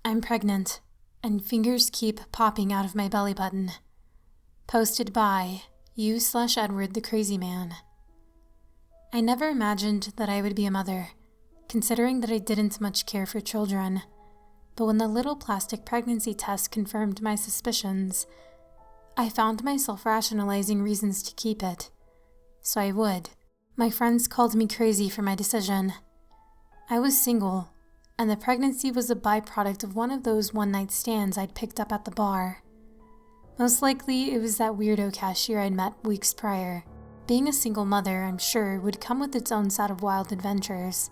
I'm pregnant, and fingers keep popping out of my belly button. Posted by you/Edward the Crazy Man. I never imagined that I would be a mother, considering that I didn't much care for children. But when the little plastic pregnancy test confirmed my suspicions, I found myself rationalizing reasons to keep it. So I would. My friends called me crazy for my decision. I was single, and the pregnancy was a byproduct of one of those one-night stands I'd picked up at the bar. Most likely, it was that weirdo cashier I'd met weeks prior. Being a single mother, I'm sure, would come with its own set of wild adventures.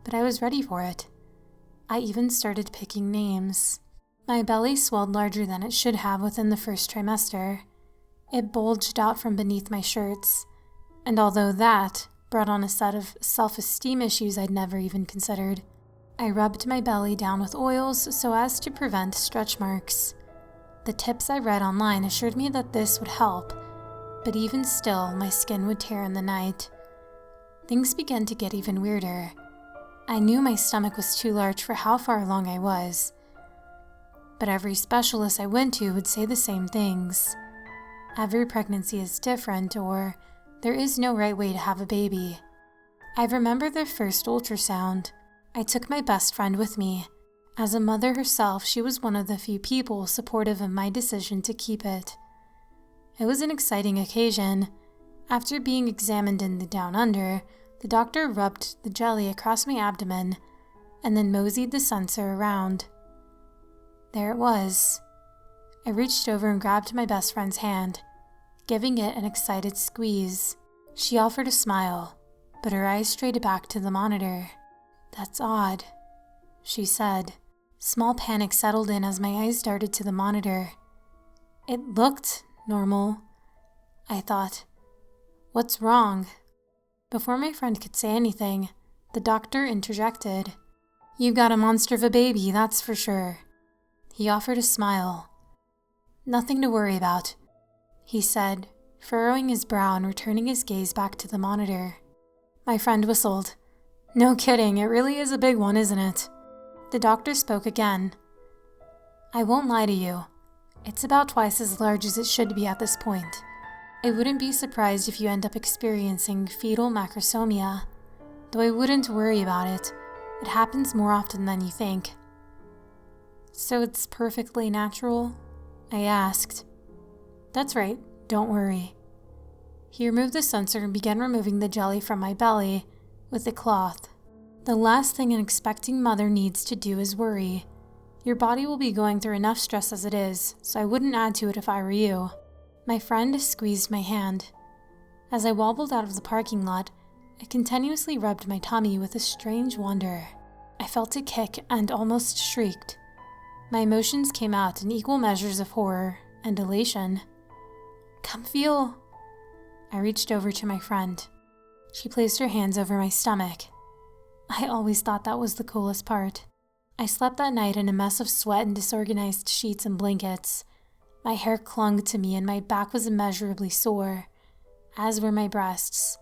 But I was ready for it. I even started picking names. My belly swelled larger than it should have within the first trimester. It bulged out from beneath my shirts, and although that brought on a set of self-esteem issues I'd never even considered, I rubbed my belly down with oils so as to prevent stretch marks. The tips I read online assured me that this would help, but even still, my skin would tear in the night. Things began to get even weirder. I knew my stomach was too large for how far along I was, but every specialist I went to would say the same things. Every pregnancy is different, or there is no right way to have a baby. I remember the first ultrasound. I took my best friend with me. As a mother herself, she was one of the few people supportive of my decision to keep it. It was an exciting occasion. After being examined in the down under, the doctor rubbed the jelly across my abdomen and then moseyed the sensor around. There it was. I reached over and grabbed my best friend's hand, giving it an excited squeeze. She offered a smile, but her eyes strayed back to the monitor. "That's odd," she said. Small panic settled in as my eyes darted to the monitor. It looked normal. I thought, "What's wrong?" Before my friend could say anything, the doctor interjected. "You've got a monster of a baby, that's for sure." He offered a smile. "Nothing to worry about," he said, furrowing his brow and returning his gaze back to the monitor. My friend whistled. "No kidding, it really is a big one, isn't it?" The doctor spoke again. "I won't lie to you. It's about twice as large as it should be at this point. I wouldn't be surprised if you end up experiencing fetal macrosomia, though I wouldn't worry about it. It happens more often than you think." "So it's perfectly natural?" I asked. "That's right, don't worry." He removed the sensor and began removing the jelly from my belly with a cloth. The last thing an expecting mother needs to do is worry. Your body will be going through enough stress as it is, so I wouldn't add to it if I were you. My friend squeezed my hand. As I wobbled out of the parking lot, it continuously rubbed my tummy with a strange wonder. I felt a kick and almost shrieked. My emotions came out in equal measures of horror and elation. "Come feel." I reached over to my friend. She placed her hands over my stomach. I always thought that was the coolest part. I slept that night in a mess of sweat and disorganized sheets and blankets. My hair clung to me and my back was immeasurably sore, as were my breasts.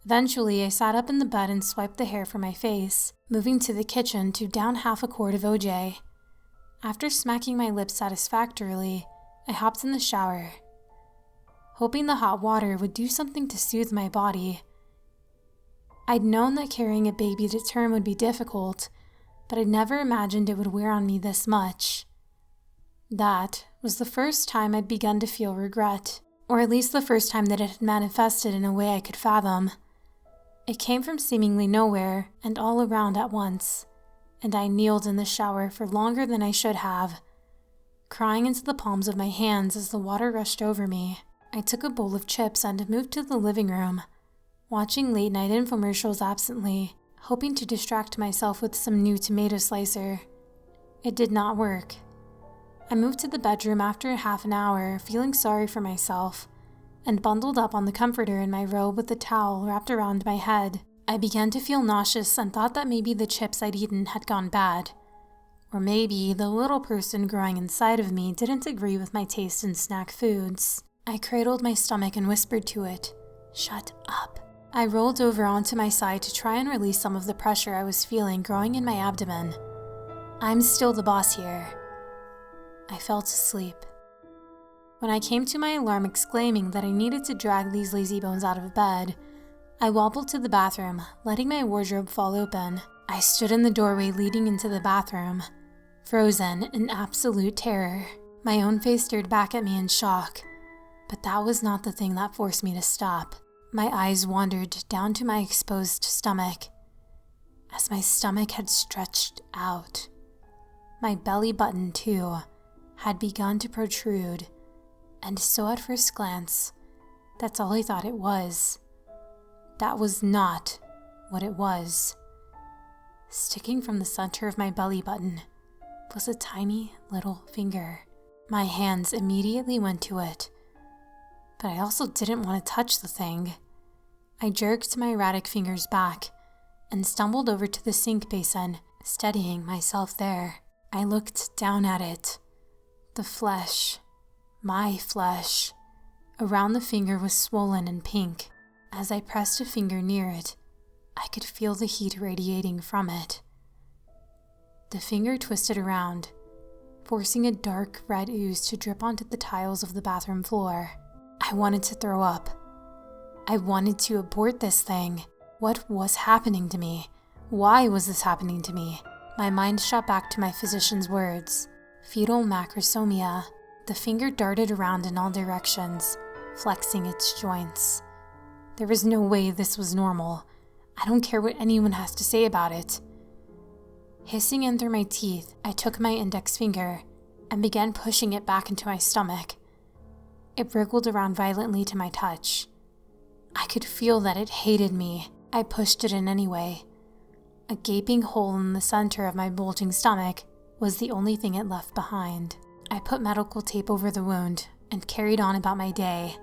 Eventually, I sat up in the bed and swiped the hair from my face, moving to the kitchen to down half a quart of OJ. After smacking my lips satisfactorily, I hopped in the shower, hoping the hot water would do something to soothe my body. I'd known that carrying a baby to term would be difficult, but I'd never imagined it would wear on me this much. That was the first time I'd begun to feel regret, or at least the first time that it had manifested in a way I could fathom. It came from seemingly nowhere and all around at once, and I kneeled in the shower for longer than I should have, crying into the palms of my hands as the water rushed over me. I took a bowl of chips and moved to the living room, watching late-night infomercials absently, hoping to distract myself with some new tomato slicer. It did not work. I moved to the bedroom after half an hour, feeling sorry for myself, and bundled up on the comforter in my robe with a towel wrapped around my head. I began to feel nauseous and thought that maybe the chips I'd eaten had gone bad. Or maybe the little person growing inside of me didn't agree with my taste in snack foods. I cradled my stomach and whispered to it, "Shut up." I rolled over onto my side to try and release some of the pressure I was feeling growing in my abdomen. I'm still the boss here. I fell asleep. When I came to my alarm exclaiming that I needed to drag these lazy bones out of bed, I wobbled to the bathroom, letting my wardrobe fall open. I stood in the doorway leading into the bathroom, frozen in absolute terror. My own face stared back at me in shock, but that was not the thing that forced me to stop. My eyes wandered down to my exposed stomach. As my stomach had stretched out, my belly button, too, had begun to protrude, and so at first glance, that's all I thought it was. That was not what it was. Sticking from the center of my belly button was a tiny little finger. My hands immediately went to it, but I also didn't want to touch the thing. I jerked my erratic fingers back and stumbled over to the sink basin, steadying myself there. I looked down at it. The flesh, my flesh, around the finger was swollen and pink. As I pressed a finger near it, I could feel the heat radiating from it. The finger twisted around, forcing a dark red ooze to drip onto the tiles of the bathroom floor. I wanted to throw up. I wanted to abort this thing. What was happening to me? Why was this happening to me? My mind shot back to my physician's words. Fetal macrosomia. The finger darted around in all directions, flexing its joints. There was no way this was normal. I don't care what anyone has to say about it. Hissing in through my teeth, I took my index finger and began pushing it back into my stomach. It wriggled around violently to my touch. I could feel that it hated me. I pushed it in anyway. A gaping hole in the center of my bulging stomach was the only thing it left behind. I put medical tape over the wound and carried on about my day.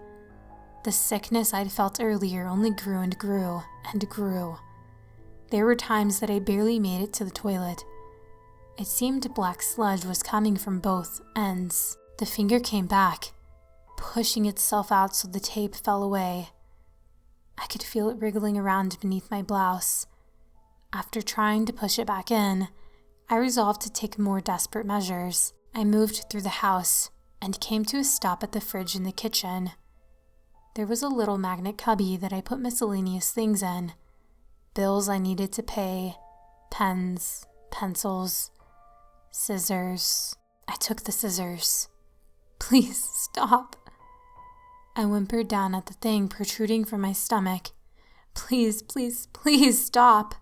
The sickness I'd felt earlier only grew and grew and grew. There were times that I barely made it to the toilet. It seemed black sludge was coming from both ends. The finger came back, pushing itself out so the tape fell away. I could feel it wriggling around beneath my blouse. After trying to push it back in, I resolved to take more desperate measures. I moved through the house and came to a stop at the fridge in the kitchen. There was a little magnet cubby that I put miscellaneous things in. Bills I needed to pay, pens, pencils, scissors. I took the scissors. Please stop. I whimpered down at the thing protruding from my stomach. Please, please, please stop.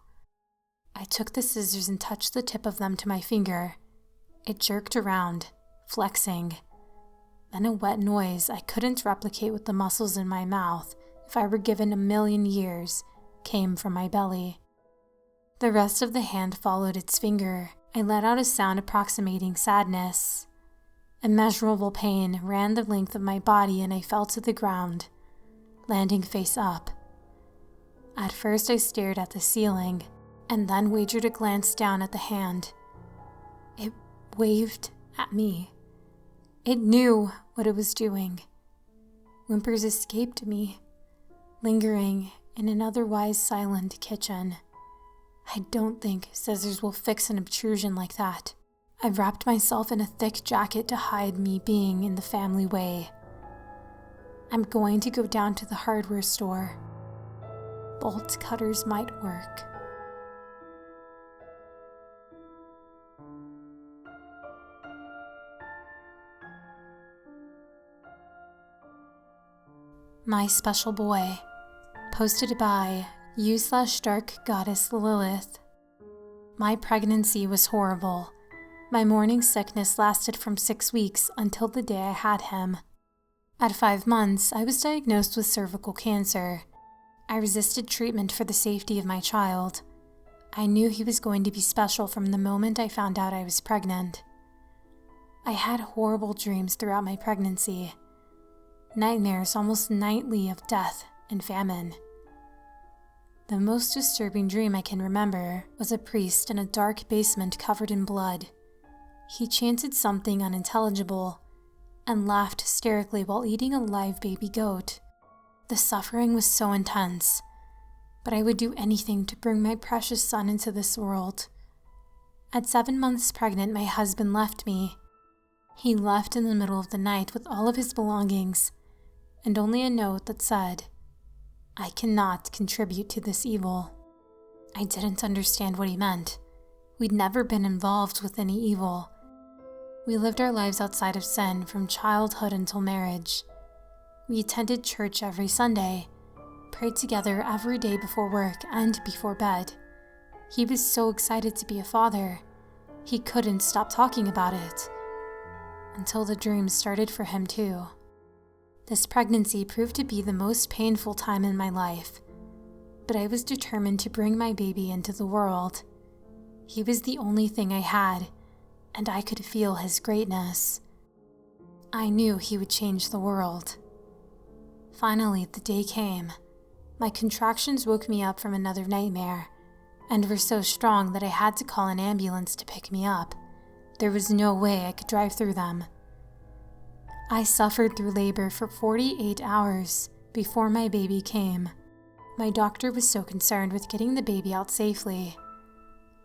I took the scissors and touched the tip of them to my finger. It jerked around, flexing. Then a wet noise I couldn't replicate with the muscles in my mouth if I were given 1,000,000 years came from my belly. The rest of the hand followed its finger. I let out a sound approximating sadness. Immeasurable pain ran the length of my body and I fell to the ground, landing face up. At first I stared at the ceiling and then wagered a glance down at the hand. It waved at me. It knew what it was doing. Whimpers escaped me, lingering in an otherwise silent kitchen. I don't think scissors will fix an obtrusion like that. I wrapped myself in a thick jacket to hide me being in the family way. I'm going to go down to the hardware store. Bolt cutters might work. My Special Boy, posted by u/dark goddess Lilith. My pregnancy was horrible. My morning sickness lasted from 6 weeks until the day I had him. At 5 months, I was diagnosed with cervical cancer. I resisted treatment for the safety of my child. I knew he was going to be special from the moment I found out I was pregnant. I had horrible dreams throughout my pregnancy. Nightmares almost nightly of death and famine. The most disturbing dream I can remember was a priest in a dark basement covered in blood. He chanted something unintelligible and laughed hysterically while eating a live baby goat. The suffering was so intense, but I would do anything to bring my precious son into this world. At 7 months pregnant, my husband left me. He left in the middle of the night with all of his belongings, and only a note that said, "I cannot contribute to this evil." I didn't understand what he meant. We'd never been involved with any evil. We lived our lives outside of sin from childhood until marriage. We attended church every Sunday, prayed together every day before work and before bed. He was so excited to be a father. He couldn't stop talking about it. Until the dreams started for him too. This pregnancy proved to be the most painful time in my life, but I was determined to bring my baby into the world. He was the only thing I had, and I could feel his greatness. I knew he would change the world. Finally, the day came. My contractions woke me up from another nightmare, and were so strong that I had to call an ambulance to pick me up. There was no way I could drive through them. I suffered through labor for 48 hours before my baby came. My doctor was so concerned with getting the baby out safely.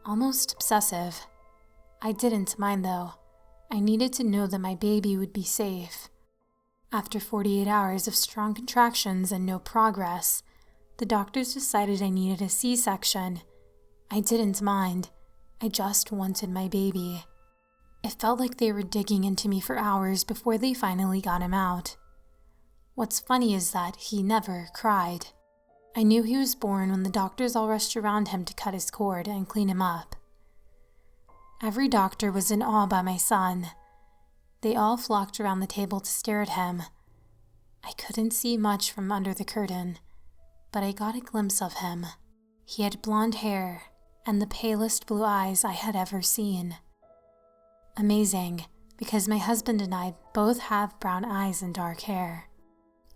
Almost obsessive. I didn't mind though. I needed to know that my baby would be safe. After 48 hours of strong contractions and no progress, the doctors decided I needed a C-section. I didn't mind. I just wanted my baby. It felt like they were digging into me for hours before they finally got him out. What's funny is that he never cried. I knew he was born when the doctors all rushed around him to cut his cord and clean him up. Every doctor was in awe by my son. They all flocked around the table to stare at him. I couldn't see much from under the curtain, but I got a glimpse of him. He had blonde hair and the palest blue eyes I had ever seen. Amazing, because my husband and I both have brown eyes and dark hair.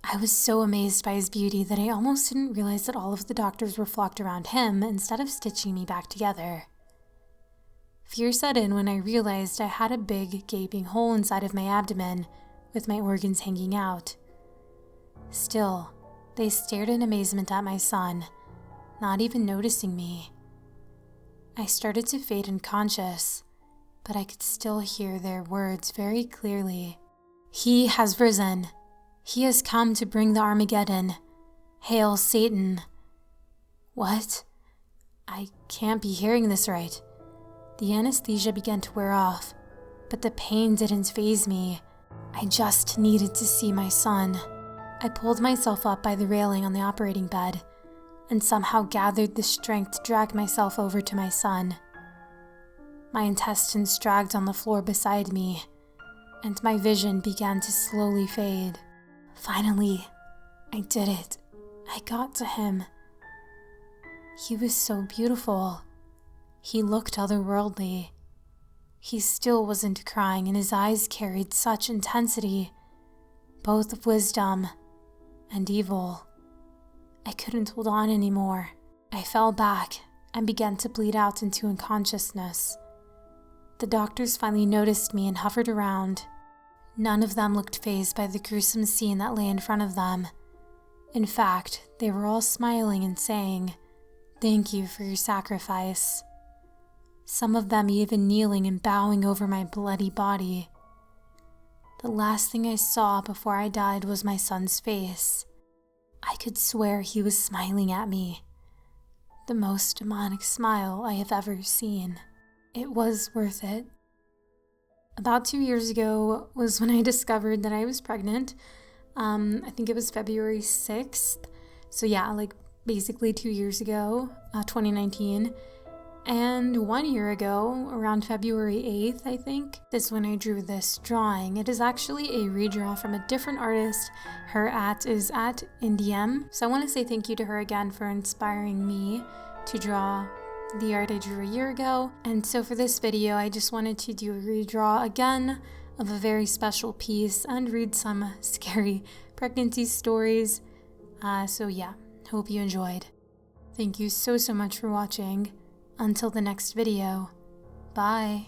I was so amazed by his beauty that I almost didn't realize that all of the doctors were flocked around him instead of stitching me back together. Fear set in when I realized I had a big, gaping hole inside of my abdomen with my organs hanging out. Still, they stared in amazement at my son, not even noticing me. I started to fade unconscious, but I could still hear their words very clearly. "He has risen. He has come to bring the Armageddon. Hail Satan." What? I can't be hearing this right. The anesthesia began to wear off, but the pain didn't faze me. I just needed to see my son. I pulled myself up by the railing on the operating bed and somehow gathered the strength to drag myself over to my son. My intestines dragged on the floor beside me, and my vision began to slowly fade. Finally, I did it. I got to him. He was so beautiful. He looked otherworldly. He still wasn't crying, and his eyes carried such intensity, both of wisdom and evil. I couldn't hold on anymore. I fell back and began to bleed out into unconsciousness. The doctors finally noticed me and hovered around. None of them looked fazed by the gruesome scene that lay in front of them. In fact, they were all smiling and saying, "Thank you for your sacrifice." Some of them even kneeling and bowing over my bloody body. The last thing I saw before I died was my son's face. I could swear he was smiling at me. The most demonic smile I have ever seen. It was worth it. About 2 years ago was when I discovered that I was pregnant. I think it was February 6th. So yeah, like basically 2 years ago, 2019. And 1 year ago, around February 8th, I think, is when I drew this drawing. It is actually a redraw from a different artist. Her is at IndieM. So I want to say thank you to her again for inspiring me to draw the art I drew a year ago. And so for this video, I just wanted to do a redraw again of a very special piece and read some scary pregnancy stories. So yeah, hope you enjoyed. Thank you so much for watching. Until the next video, bye.